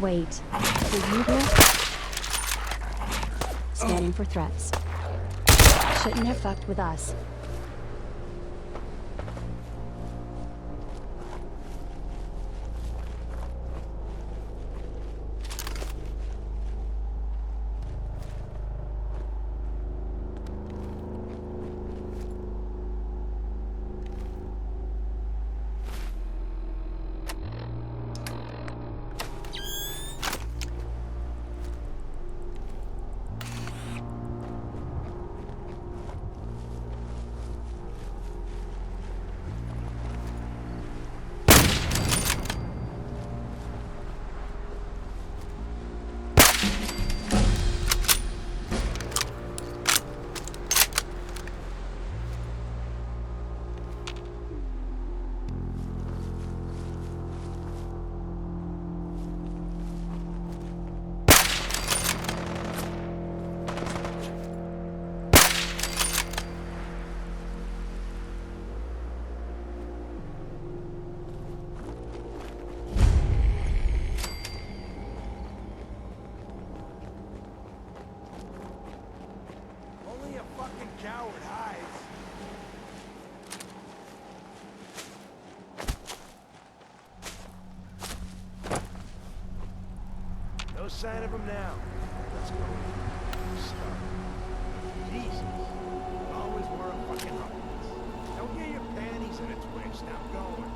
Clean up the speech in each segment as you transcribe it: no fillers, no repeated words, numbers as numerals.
Wait, were you there? Scanning for threats. Shouldn't have fucked with us. Only a fucking coward hides. No sign of him now. Let's go. Start. Jesus. You always were a fucking ruckus. Don't get your panties in a twist. Now going.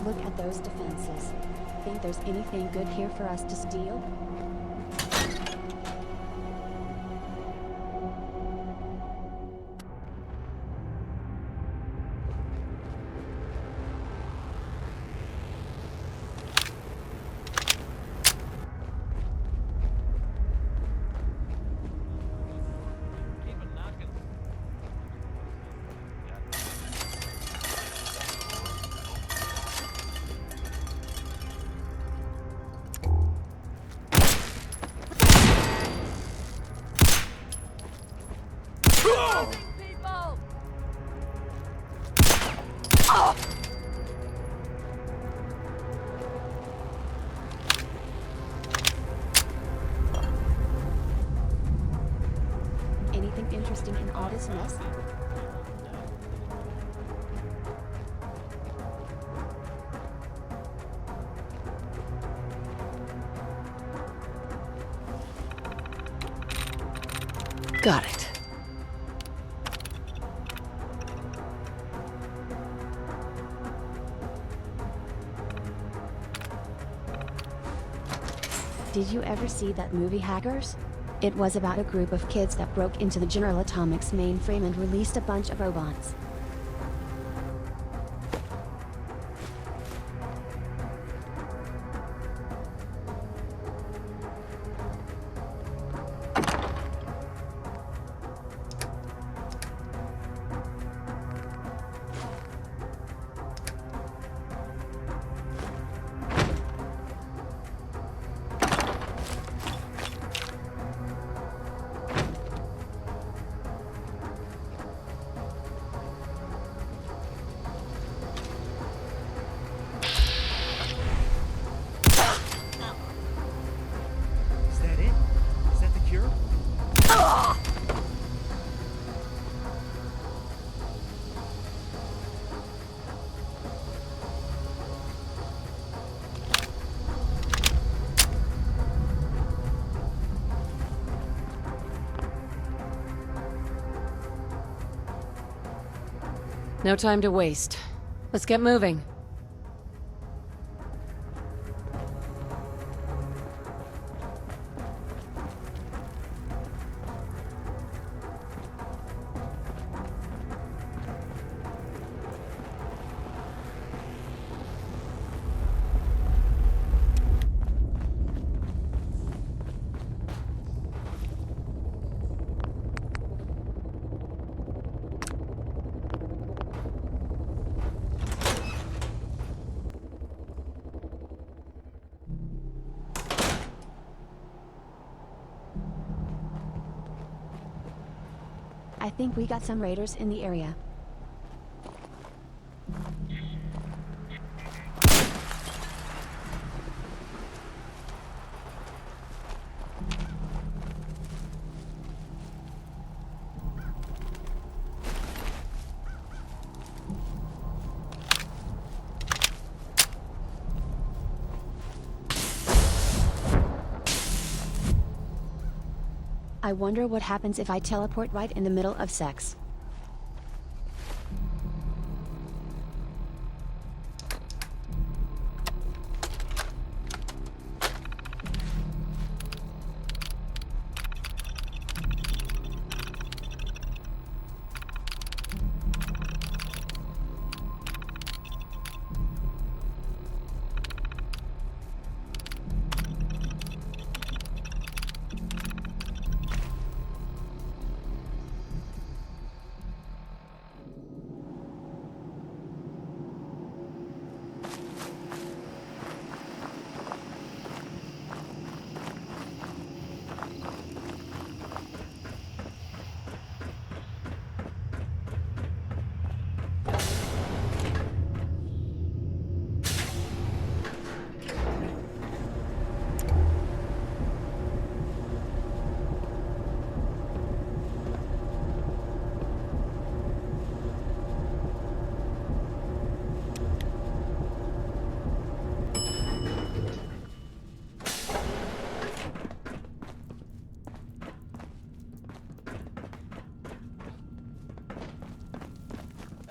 Look at those defenses. Think there's anything good here for us to steal? People! Anything interesting in all this mess? Got it. Did you ever see that movie Hackers? It was about a group of kids that broke into the General Atomics mainframe and released a bunch of robots. No time to waste. Let's get moving. think we got some raiders in the area. I wonder what happens if I teleport right in the middle of sex.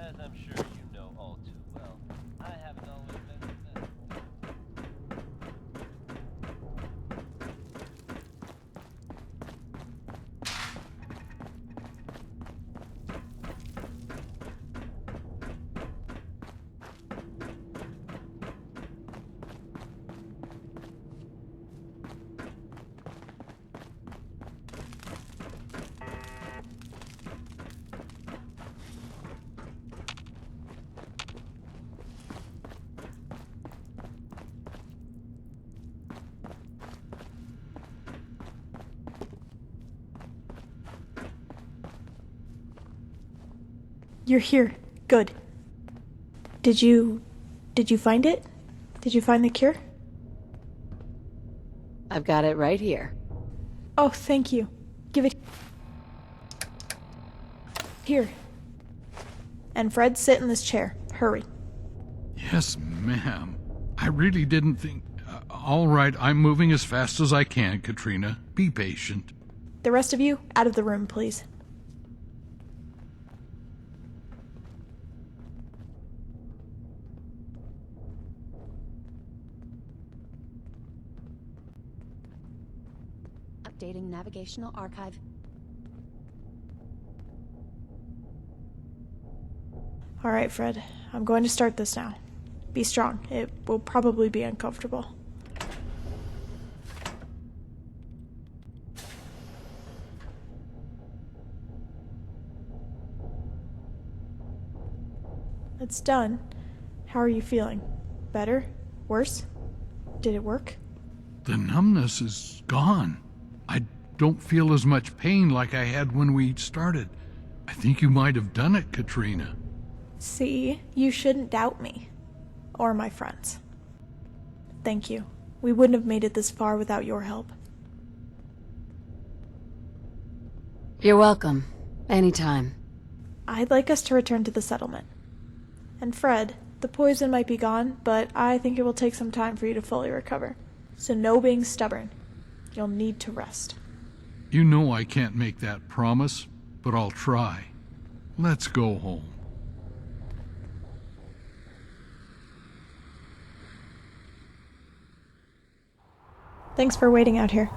As I'm sure you know all too well, I haven't always been the best. You're here. Good. Did you find it? Did you find the cure? I've got it right here. Oh, thank you. Give it here. And Fred, sit in this chair. Hurry. Yes, ma'am. I really didn't think... all right, I'm moving as fast as I can, Katrina. Be patient. The rest of you, out of the room, please. Updating navigational archive. All right, Fred. I'm going to start this now. Be strong. It will probably be uncomfortable. It's done. How are you feeling? Better? Worse? Did it work? The numbness is gone. I don't feel as much pain like I had when we started. I think you might have done it, Katrina. See, you shouldn't doubt me. Or my friends. Thank you. We wouldn't have made it this far without your help. You're welcome. Anytime. I'd like us to return to the settlement. And Fred, the poison might be gone, but I think it will take some time for you to fully recover. So no being stubborn. You'll need to rest. You know I can't make that promise, but I'll try. Let's go home. Thanks for waiting out here.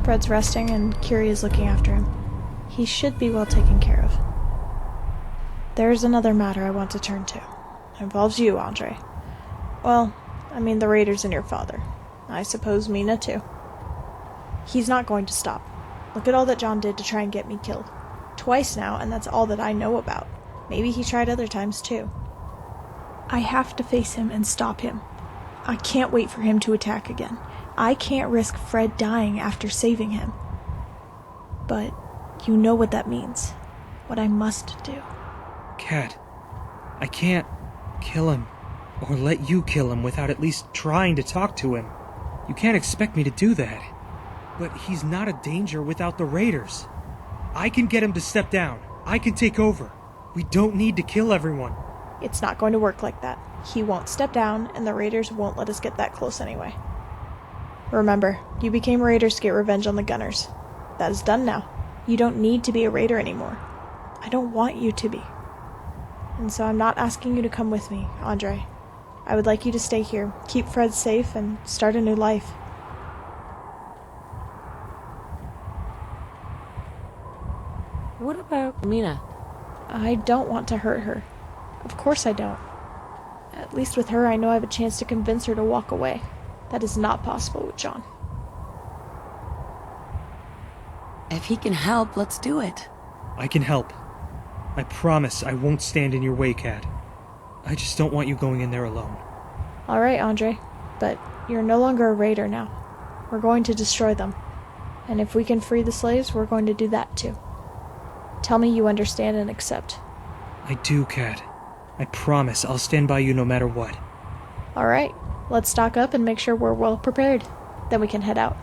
Fred's resting and Curie is looking after him. He should be well taken care of. There's another matter I want to turn to. It involves you, Andre. Well, I mean the Raiders and your father. I suppose Mina too. He's not going to stop. Look at all that John did to try and get me killed. Twice now, and that's all that I know about. Maybe he tried other times too. I have to face him and stop him. I can't wait for him to attack again. I can't risk Fred dying after saving him. But you know what that means. what I must do. Kat, I can't kill him or let you kill him without at least trying to talk to him. You can't expect me to do that. But he's not a danger without the Raiders. I can get him to step down. I can take over. We don't need to kill everyone. It's not going to work like that. He won't step down, and the Raiders won't let us get that close anyway. Remember, you became Raiders to get revenge on the Gunners. That is done now. You don't need to be a Raider anymore. I don't want you to be. And so I'm not asking you to come with me, Andre. I would like you to stay here, keep Fred safe, and start a new life. What about Mina? I don't want to hurt her. Of course I don't. At least with her, I know I have a chance to convince her to walk away. That is not possible with John. If he can help, let's do it. I can help. I promise I won't stand in your way, Kat. I just don't want you going in there alone. All right, Andre. But you're no longer a Raider now. We're going to destroy them. And if we can free the slaves, we're going to do that too. Tell me you understand and accept. I do, Kat. I promise I'll stand by you no matter what. All right. Let's stock up and make sure we're well prepared. Then we can head out.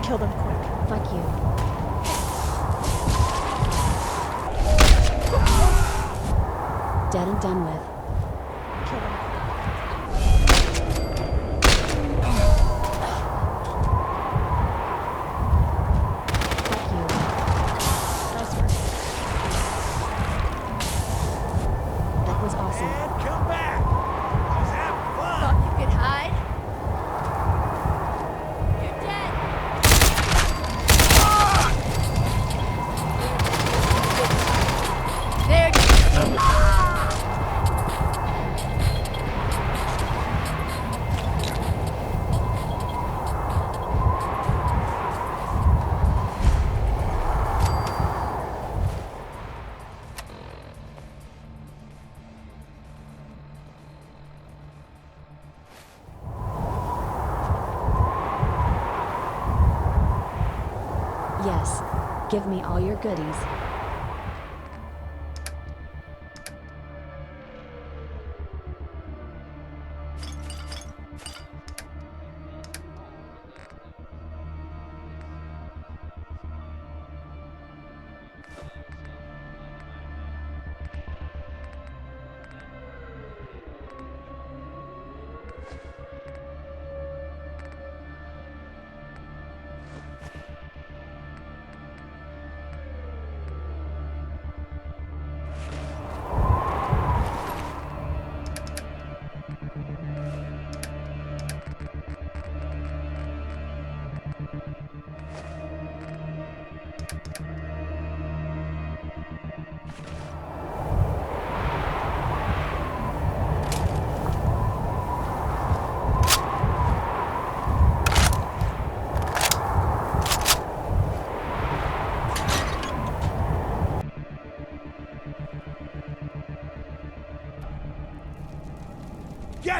Kill them quick. Fuck you. Dead and done with. Kill them. Fuck you. Nice work. That was awesome. And come back. I was having fun. Thought you could hide? You're dead! There. Yes. Give me all your goodies.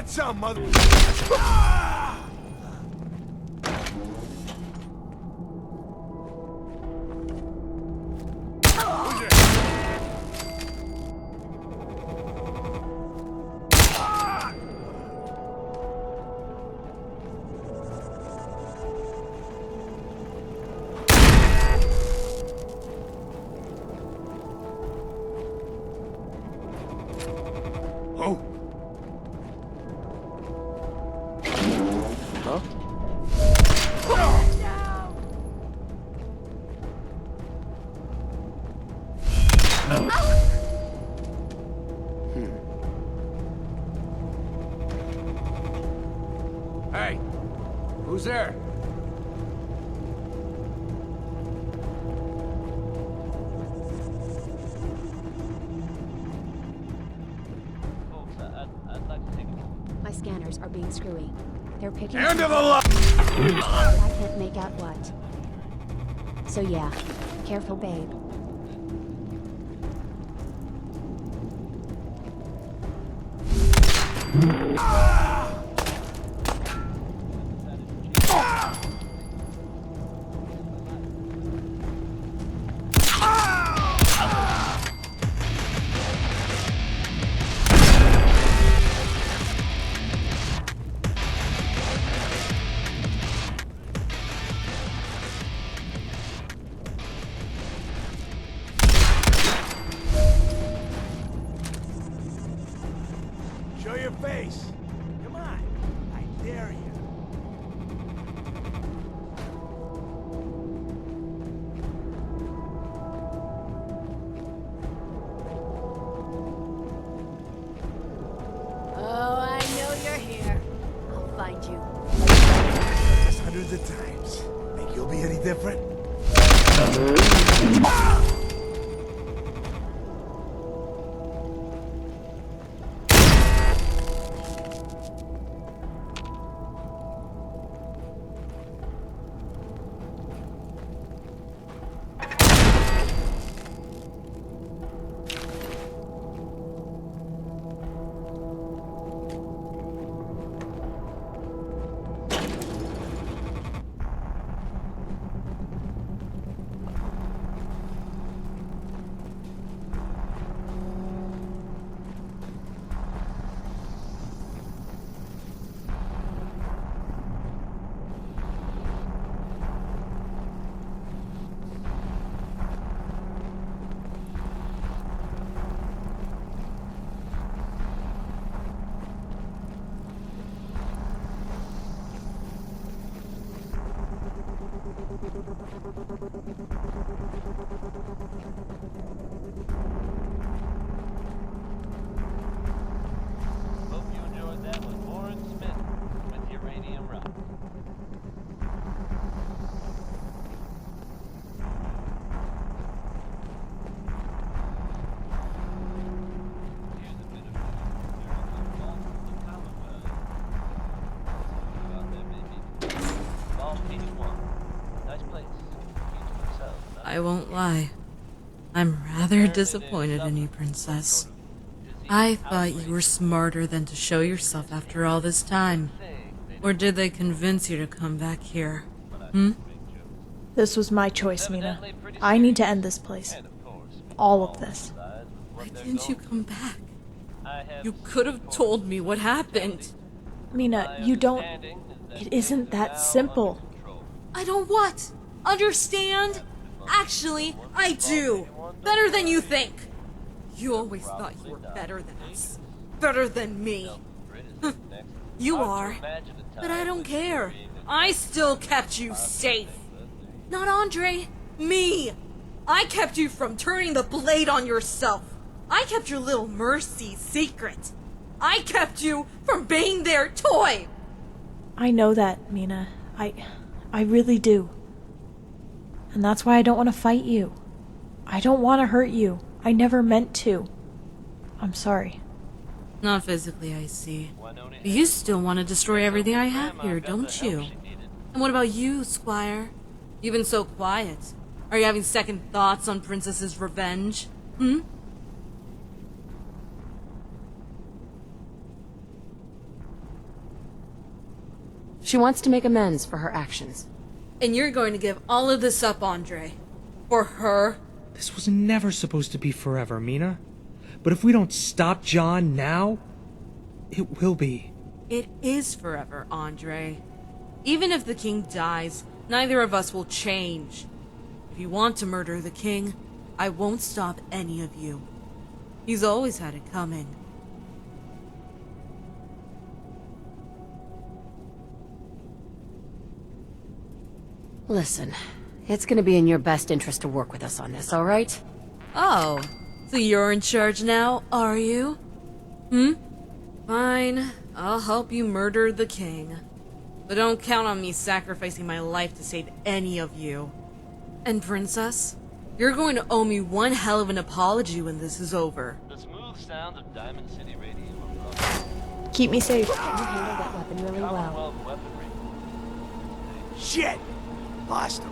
Get some, mother... Ah! Who's it? Ah! Oh. Huh? Hey, who's there? Folks, I'd like to take a... My scanners are being screwy. They're picking End of something, the line! but I can't make out what. So yeah, careful, babe. Show your face. Come on. I dare you. Oh, I know you're here. I'll find you. Just hundreds of times. Think you'll be any different? Hope you enjoyed that with Warren Smith with Uranium Rock. Here's a bit of news. There is a vault of the Commonwealth. Vault 81. Nice place. Keep to themselves. I won't lie. I'm rather disappointed in you, Princess. I thought you were smarter than to show yourself after all this time. Or did they convince you to come back here? This was my choice, Mina. I need to end this place. All of this. Why didn't you come back? You could have told me what happened. Mina, you don't... It isn't that simple. I don't what? Understand? Actually, I do. Better than you think. You always thought you were better than us. Better than me. You are. But I don't care. I still kept you safe. Not Andre. Me. I kept you from turning the blade on yourself. I kept your little Mercy secret. I kept you from being their toy. I know that, Mina. I really do. And that's why I don't want to fight you. I don't want to hurt you. I never meant to. I'm sorry. Not physically, I see. But you still want to destroy everything I have here, don't you? And what about you, Squire? You've been so quiet. Are you having second thoughts on Princess's revenge? She wants to make amends for her actions. And you're going to give all of this up, Andre. For her? This was never supposed to be forever, Mina. But if we don't stop John now, it will be. It is forever, Andre. Even if the king dies, neither of us will change. If you want to murder the king, I won't stop any of you. He's always had it coming. Listen, it's gonna be in your best interest to work with us on this, alright? Oh, so you're in charge now, are you? Fine, I'll help you murder the king. But don't count on me sacrificing my life to save any of you. And Princess, you're going to owe me one hell of an apology when this is over. The smooth sounds of Diamond City Radio are brought Keep me safe. You handled that weapon really well. Commonwealth weaponry. Shit! Lost him.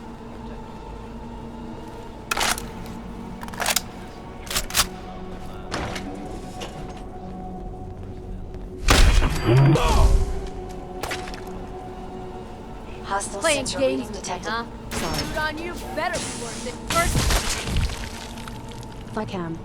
Hostile Playing sensor games reading with me, detected. huh? Sorry. Good on you, better be worth it. First, Fly cam.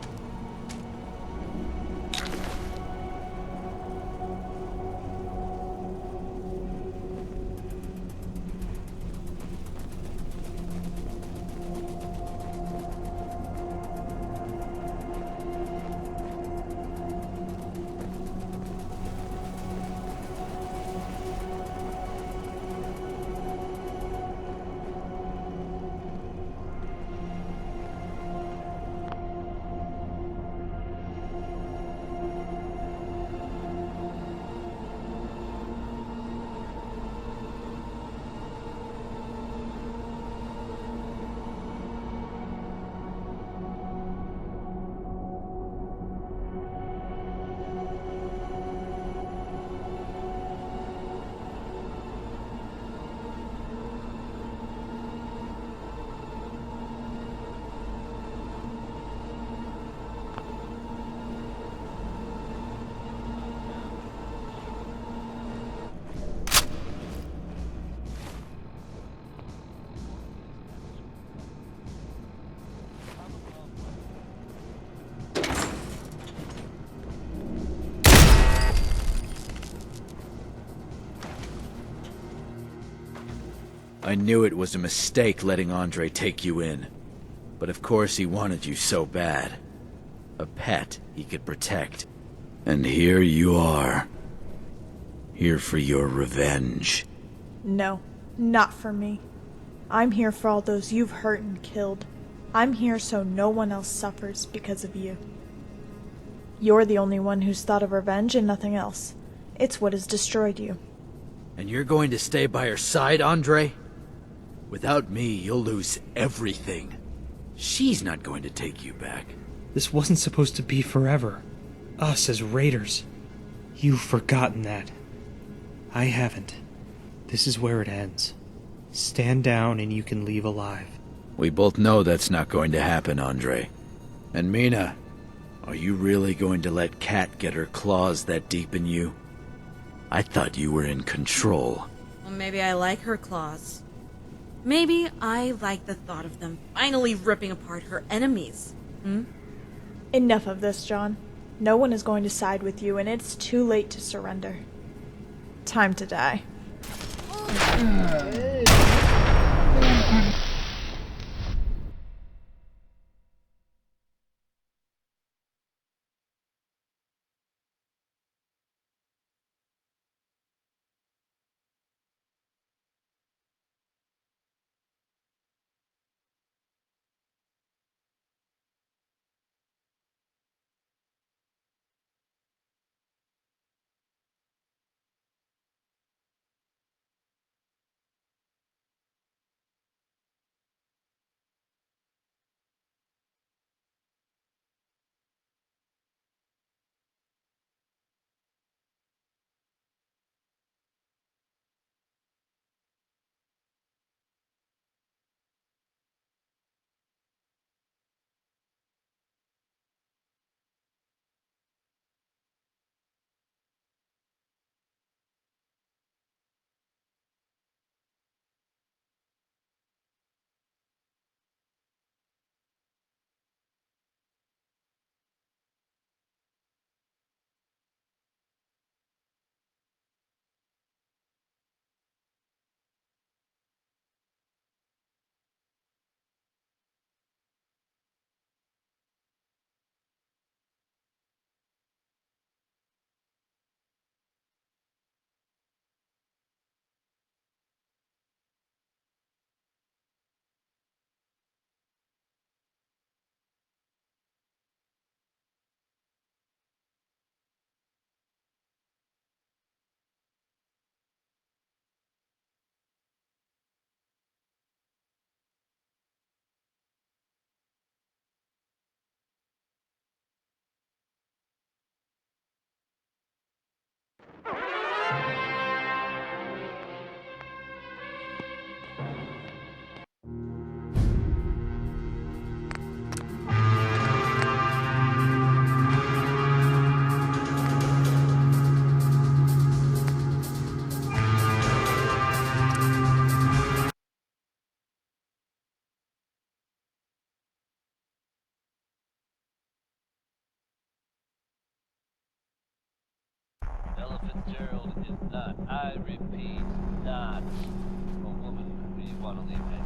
I knew it was a mistake letting Andre take you in. But of course he wanted you so bad. A pet he could protect. And here you are. Here for your revenge. No, not for me. I'm here for all those you've hurt and killed. I'm here so no one else suffers because of you. You're the only one who's thought of revenge and nothing else. It's what has destroyed you. And you're going to stay by her side, Andre? Without me, you'll lose everything. She's not going to take you back. This wasn't supposed to be forever. Us as raiders. You've forgotten that. I haven't. This is where it ends. Stand down and you can leave alive. We both know that's not going to happen, Andre. And Mina, are you really going to let Kat get her claws that deep in you? I thought you were in control. Well, maybe I like her claws. Maybe I like the thought of them finally ripping apart her enemies. Enough of this, John. No one is going to side with you, and it's too late to surrender. Time to die. Gerald is not, I repeat, not a woman who you want to leave hanging.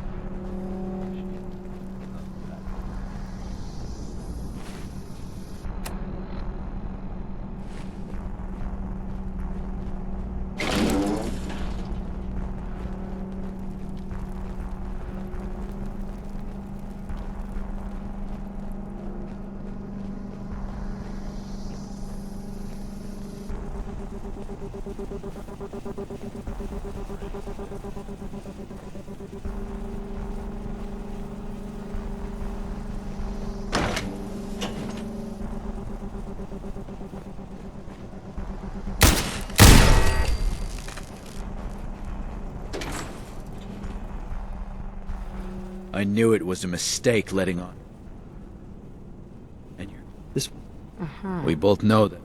I knew it was a mistake letting on. And you're... This... We both know that.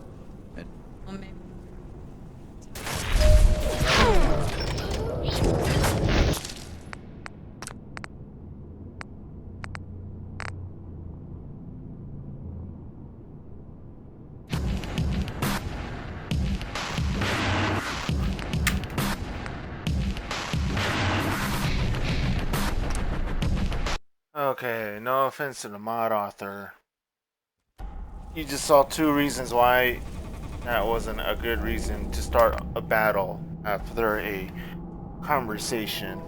Okay, no offense to the mod author. You just saw 2 reasons why that wasn't a good reason to start a battle after a conversation.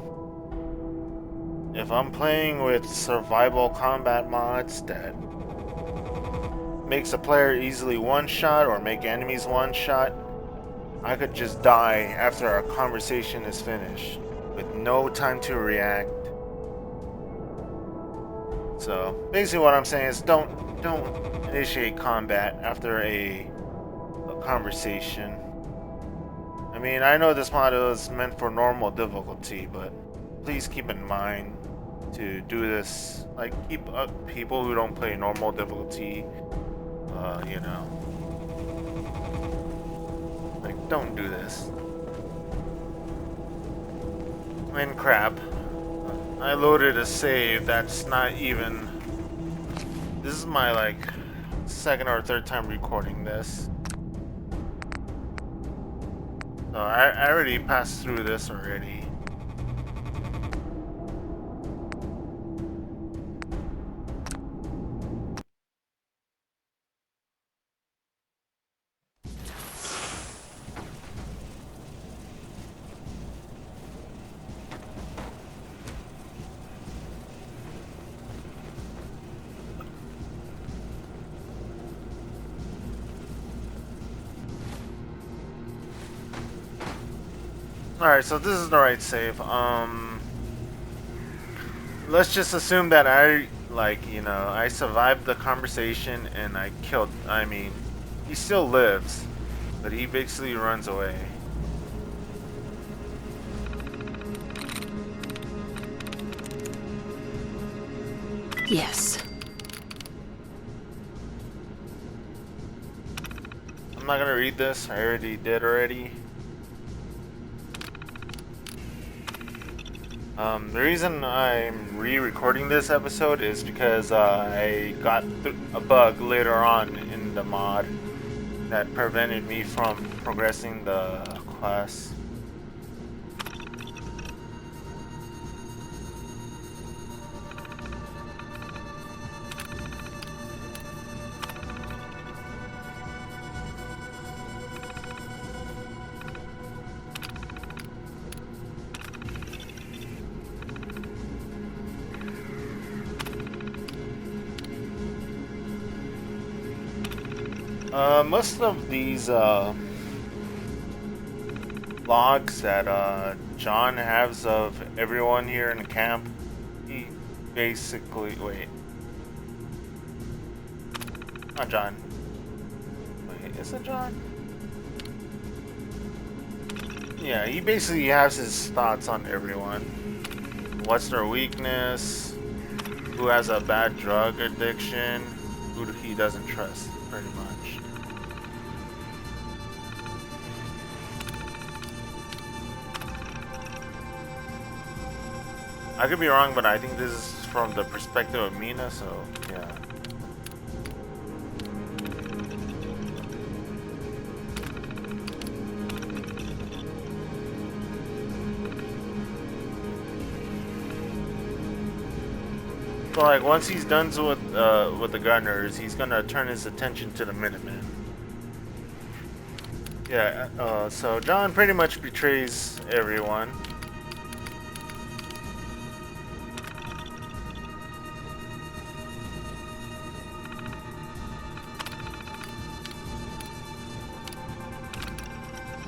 If I'm playing with survival combat mods that makes a player easily one-shot or make enemies one-shot, I could just die after our conversation is finished with no time to react. So basically what I'm saying is don't initiate combat after a conversation. I mean, I know this mod is meant for normal difficulty, but please keep in mind to do this, like, keep up people who don't play normal difficulty, you know, like, don't do this. And crap, I loaded a save that's not even, this is my, like, 2nd or 3rd time recording this. So I already passed through this already. Alright, so this is the right save. Let's just assume that I, like, you know, I survived the conversation and I killed, I mean, he still lives, but he basically runs away. Yes. I'm not gonna read this, I already did already. The reason I'm re-recording this episode is because I got a bug later on in the mod that prevented me from progressing the quest. Most of these logs that John has of everyone here in the camp, he basically, wait, not John, wait, is it John? Yeah, he basically has his thoughts on everyone. What's their weakness, who has a bad drug addiction, who he doesn't trust, pretty much. I could be wrong, but I think this is from the perspective of Mina, so yeah. So like once he's done with the gunners, he's gonna turn his attention to the Minutemen. Yeah, so John pretty much betrays everyone.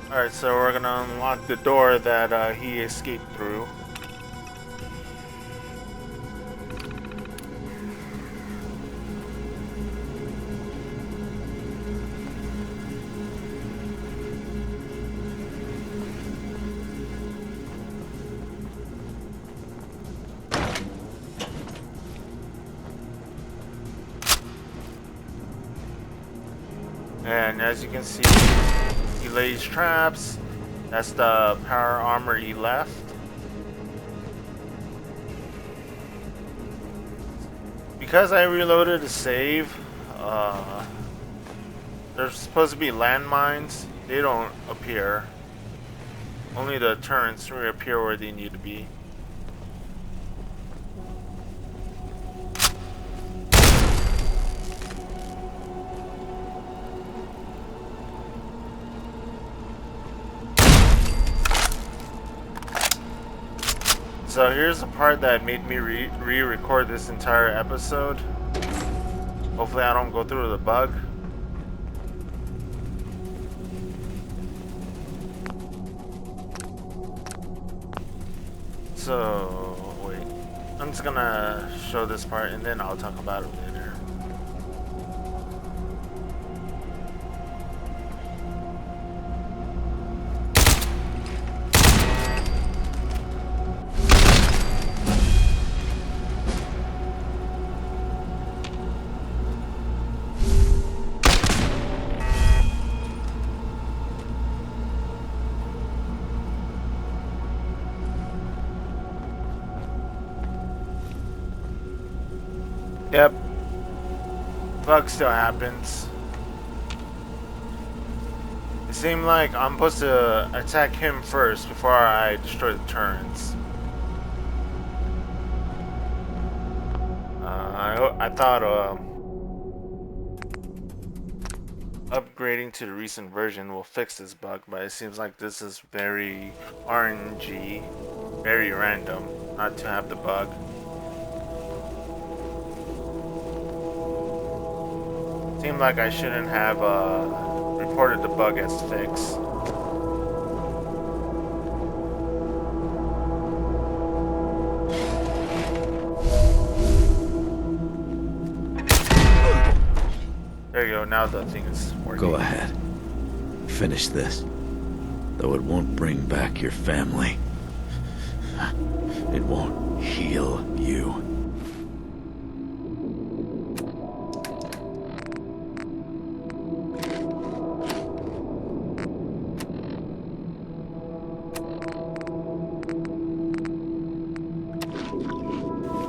Alright, so we're gonna unlock the door that he escaped through. And as you can see, he lays traps. That's the power armor he left. Because I reloaded to save, there's supposed to be landmines. They don't appear. Only the turrets reappear where they need to be. So here's the part that made me re-record this entire episode. Hopefully I don't go through the bug. So, wait. I'm just gonna show this part and then I'll talk about it later. Yep. Bug still happens. It seemed like I'm supposed to attack him first before I destroy the turrets. I thought upgrading to the recent version will fix this bug, but it seems like this is very RNG, very random not to have the bug. Seemed like I shouldn't have reported the bug as fixed. There you go, now the thing is working. Go ahead. Finish this. Though it won't bring back your family. It won't heal you.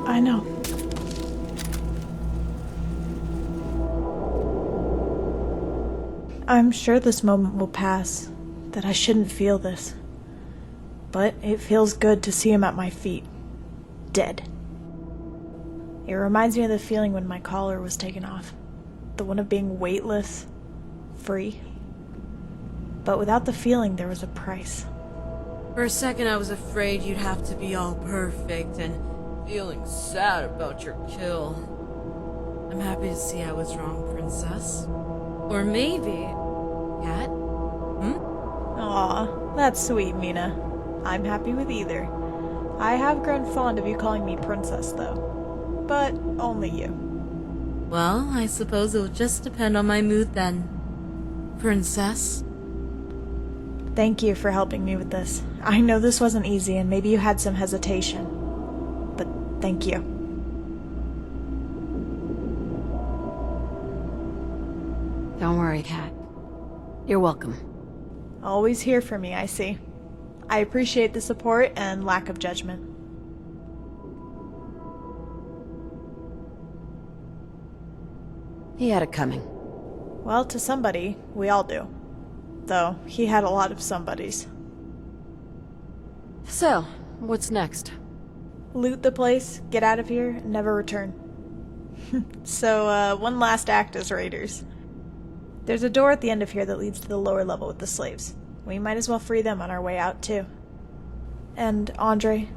I know. I'm sure this moment will pass, that I shouldn't feel this. But it feels good to see him at my feet, dead. It reminds me of the feeling when my collar was taken off. The one of being weightless, free. But without the feeling, there was a price. For a second I was afraid you'd have to be all perfect and feeling sad about your kill. I'm happy to see I was wrong, Princess. Or maybe... Cat? Aw, that's sweet, Mina. I'm happy with either. I have grown fond of you calling me Princess, though. But only you. Well, I suppose it'll just depend on my mood then. Princess? Thank you for helping me with this. I know this wasn't easy and maybe you had some hesitation. But thank you. Don't worry, Kat. You're welcome. Always here for me, I see. I appreciate the support and lack of judgment. He had it coming. Well, to somebody, we all do. Though, he had a lot of somebodies. So, what's next? loot the place, get out of here, and never return. So, one last act as raiders. There's a door at the end of here that leads to the lower level with the slaves. We might as well free them on our way out, too. And, Andre,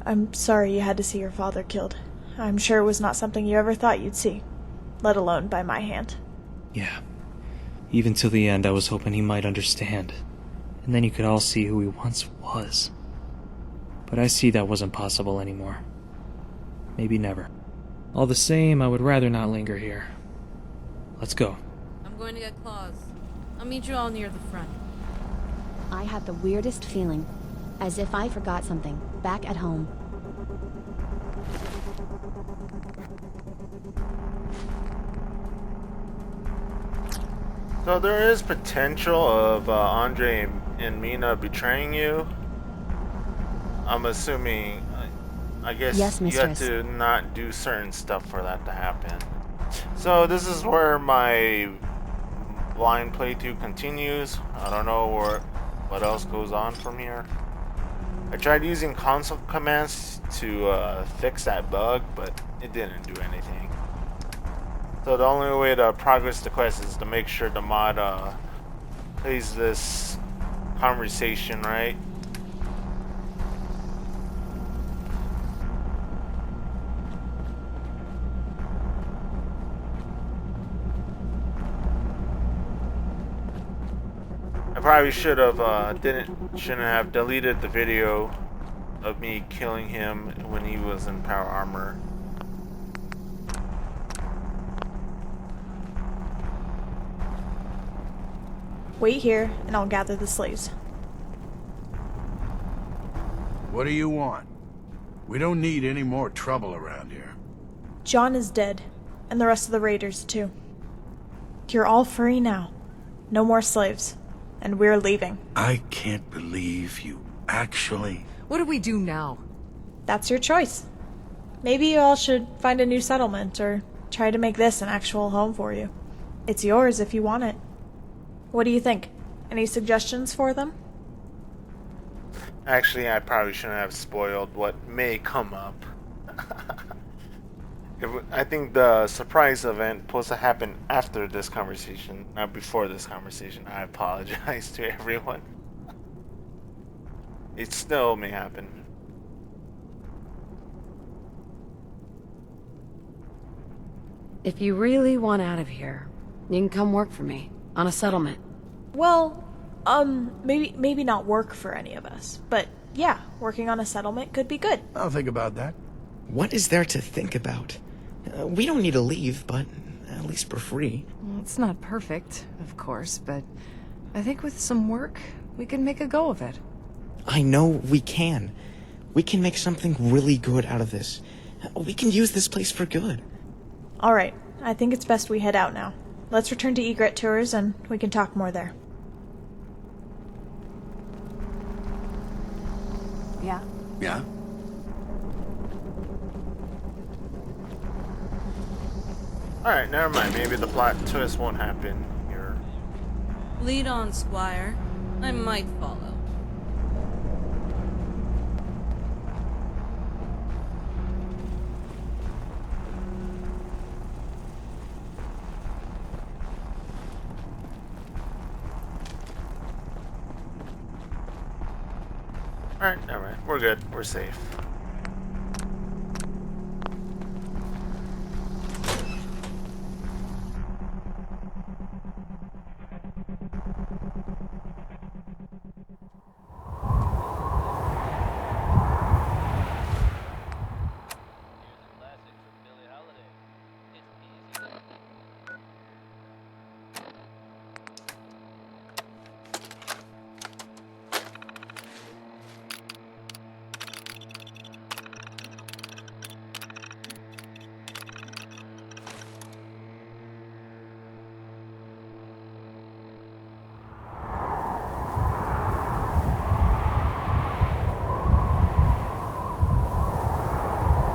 I'm sorry you had to see your father killed. I'm sure it was not something you ever thought you'd see, let alone by my hand. Yeah. Even till the end, I was hoping he might understand. And then you could all see who he once was. But I see that wasn't possible anymore. Maybe never. All the same, I would rather not linger here. Let's go. I'm going to get Claus. I'll meet you all near the front. I have the weirdest feeling, as if I forgot something back at home. So there is potential of Andre and Mina betraying you. I'm assuming, I guess Yes, you have mistress. to not do certain stuff for that to happen. So this is where my blind playthrough continues. I don't know what else goes on from here. I tried using console commands to fix that bug, but it didn't do anything. So the only way to progress the quest is to make sure the mod plays this conversation, right? I probably should have shouldn't have deleted the video of me killing him when he was in power armor. Wait here, and I'll gather the slaves. What do you want? We don't need any more trouble around here. John is dead, and the rest of the raiders, too. You're all free now. No more slaves. And we're leaving. I can't believe you actually... What do we do now? That's your choice. Maybe you all should find a new settlement, or try to make this an actual home for you. It's yours if you want it. What do you think? Any suggestions for them? Actually, I probably shouldn't have spoiled what may come up. I think the surprise event supposed to happen after this conversation, not before this conversation. I apologize to everyone. It still may happen. If you really want out of here, you can come work for me on a settlement. Well, maybe not work for any of us, but yeah, working on a settlement could be good. I'll think about that. What is there to think about? We don't need to leave, but at least we're free. Well, it's not perfect, of course, but I think with some work, we can make a go of it. I know we can. We can make something really good out of this. We can use this place for good. Alright, I think it's best we head out now. Let's return to Egret Tours and we can talk more there. Yeah? Yeah? Alright, never mind. Maybe the plot twist won't happen here. Lead on, Squire. I might follow. Alright, never mind. We're good. We're safe.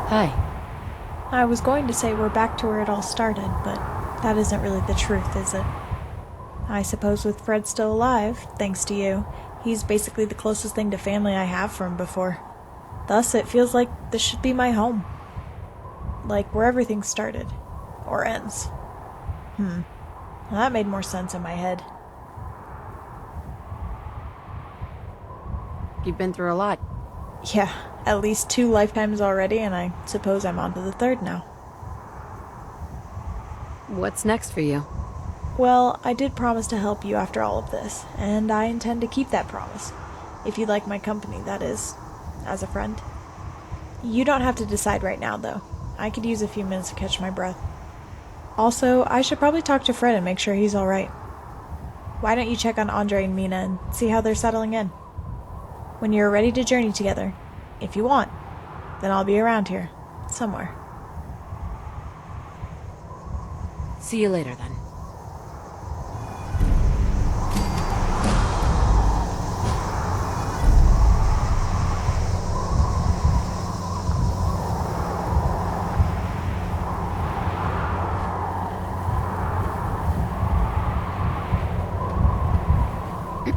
Hi. I was going to say we're back to where it all started, but that isn't really the truth, is it? I suppose with Fred still alive, thanks to you, he's basically the closest thing to family I have from before. Thus, it feels like this should be my home. Like where everything started. Or ends. Well, that made more sense in my head. You've been through a lot. Yeah, at least 2 lifetimes already, and I suppose I'm on to the 3rd now. What's next for you? Well, I did promise to help you after all of this, and I intend to keep that promise. If you'd like my company, that is, as a friend. You don't have to decide right now, though. I could use a few minutes to catch my breath. Also, I should probably talk to Fred and make sure he's alright. Why don't you check on Andre and Mina and see how they're settling in? When you're ready to journey together, if you want, then I'll be around here, somewhere. See you later, then.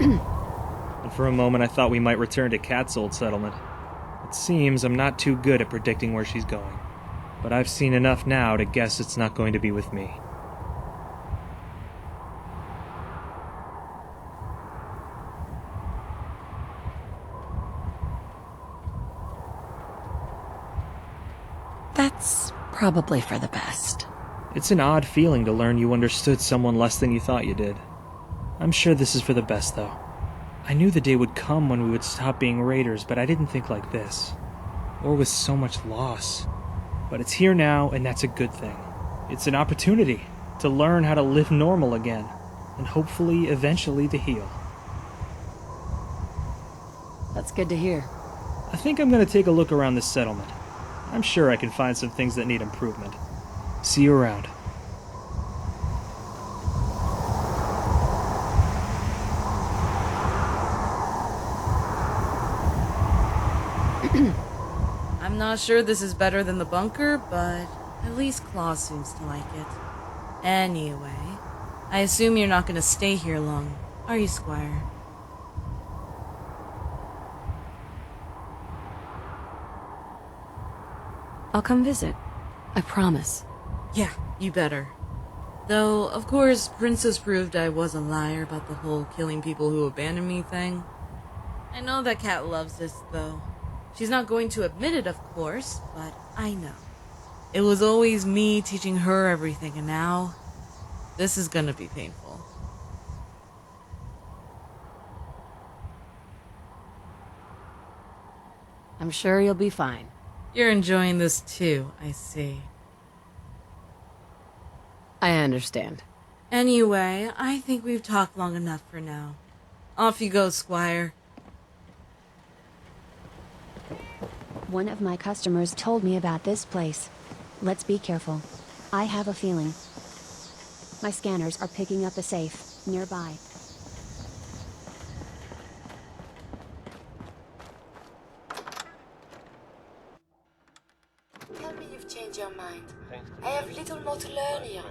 And for a moment I thought we might return to Kat's old settlement. It seems I'm not too good at predicting where she's going, but I've seen enough now to guess it's not going to be with me. That's probably for the best. It's an odd feeling to learn you understood someone less than you thought you did. I'm sure this is for the best, though. I knew the day would come when we would stop being raiders, but I didn't think like this. Or with so much loss. But it's here now, and that's a good thing. It's an opportunity to learn how to live normal again, and hopefully, eventually, to heal. That's good to hear. I think I'm going to take a look around this settlement. I'm sure I can find some things that need improvement. See you around. I'm not sure this is better than the bunker, but at least Claus seems to like it. Anyway, I assume you're not gonna stay here long, are you, Squire? I'll come visit. I promise. Yeah, you better. Though, of course, Princess proved I was a liar about the whole killing people who abandon me thing. I know that Cat loves this, though. She's not going to admit it, of course, but I know. It was always me teaching her everything, and now this is gonna be painful. I'm sure you'll be fine. You're enjoying this too, I see. I understand. Anyway, I think we've talked long enough for now. Off you go, Squire. One of my customers told me about this place. Let's be careful. I have a feeling. My scanners are picking up a safe nearby. Tell me you've changed your mind. Thanks to I have little more to learn here.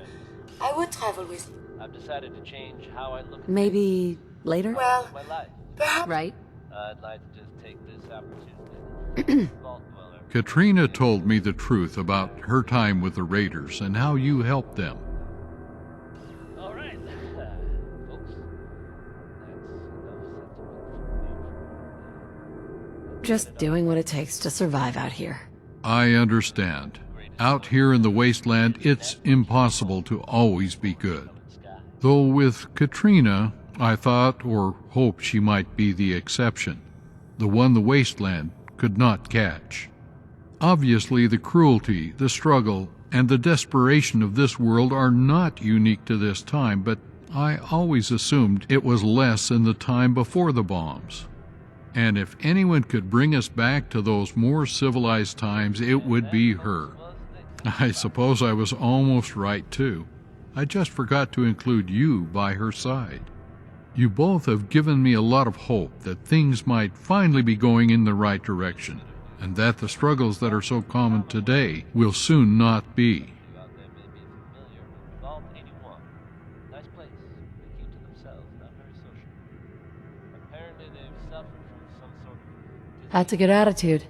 I would travel with you. I've decided to change how I look at Maybe later? Well, my life. perhaps. Right? I'd like to just take this opportunity. Vault dweller. Katrina told me the truth about her time with the Raiders and how you helped them. All right, folks. That's enough sentiment. Just doing what it takes to survive out here. I understand. Out here in the wasteland, it's impossible to always be good. Though with Katrina, I thought or hoped she might be the exception, the one the wasteland could not catch. Obviously, the cruelty, the struggle, and the desperation of this world are not unique to this time, but I always assumed it was less in the time before the bombs. And if anyone could bring us back to those more civilized times, it would be her. I suppose I was almost right, too. I just forgot to include you by her side. You both have given me a lot of hope that things might finally be going in the right direction, and that the struggles that are so common today will soon not be. Out there may be familiar with Vault 81. Nice place. They keep to themselves, not very social. Apparently they've suffered from some sort of... That's a good attitude.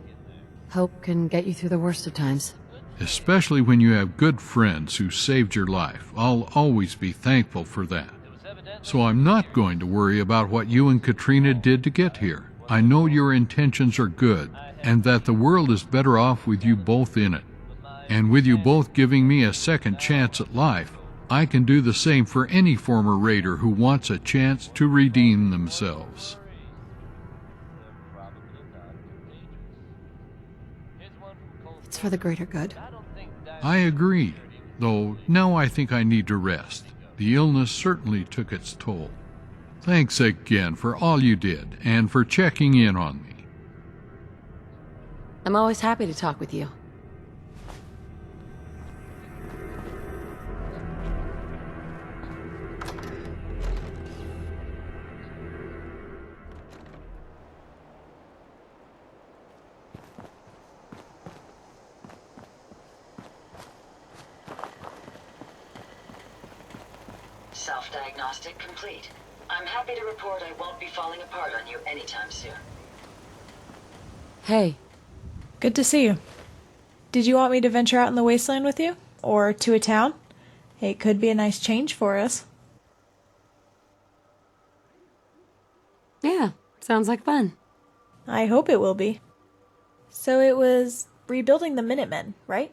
Hope can get you through the worst of times. Especially when you have good friends who saved your life. I'll always be thankful for that. So I'm not going to worry about what you and Katrina did to get here. I know your intentions are good, and that the world is better off with you both in it. And with you both giving me a second chance at life, I can do the same for any former raider who wants a chance to redeem themselves. It's for the greater good. I agree, though now I think I need to rest. The illness certainly took its toll. Thanks again for all you did, and for checking in on me. I'm always happy to talk with you. Self-diagnostic complete. I'm happy to report I won't be falling apart on you anytime soon. Hey. Good to see you. Did you want me to venture out in the wasteland with you? Or to a town? It could be a nice change for us. Yeah, sounds like fun. I hope it will be. So it was rebuilding the Minutemen, right?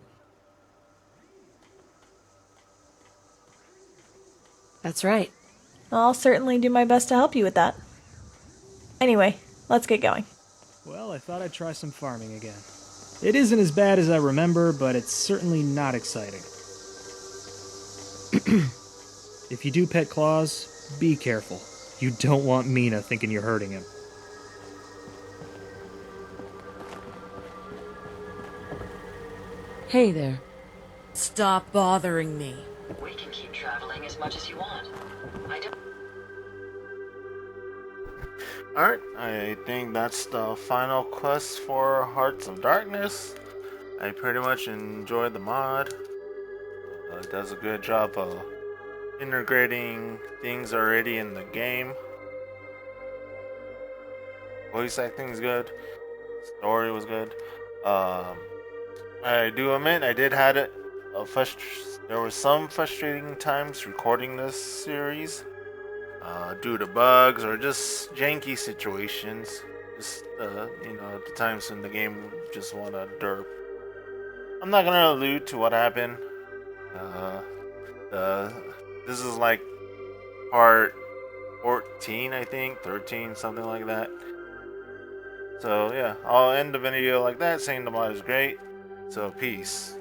That's right. I'll certainly do my best to help you with that. Anyway, let's get going. Well, I thought I'd try some farming again. It isn't as bad as I remember, but it's certainly not exciting. If you do pet Claus, be careful. You don't want Mina thinking you're hurting him. Hey there. Stop bothering me. We can keep traveling as much as you want. I don't... Alright, I think that's the final quest for Hearts of Darkness. I pretty much enjoyed the mod. It does a good job of integrating things already in the game. Voice acting is good. Story was good. I do admit I did had it. There were some frustrating times recording this series. Due to bugs or just janky situations. Just, the times when the game just wanna derp. I'm not gonna allude to what happened. This is like part 14, I think, 13, something like that. So yeah, I'll end the video like that, saying the mod is great. So peace.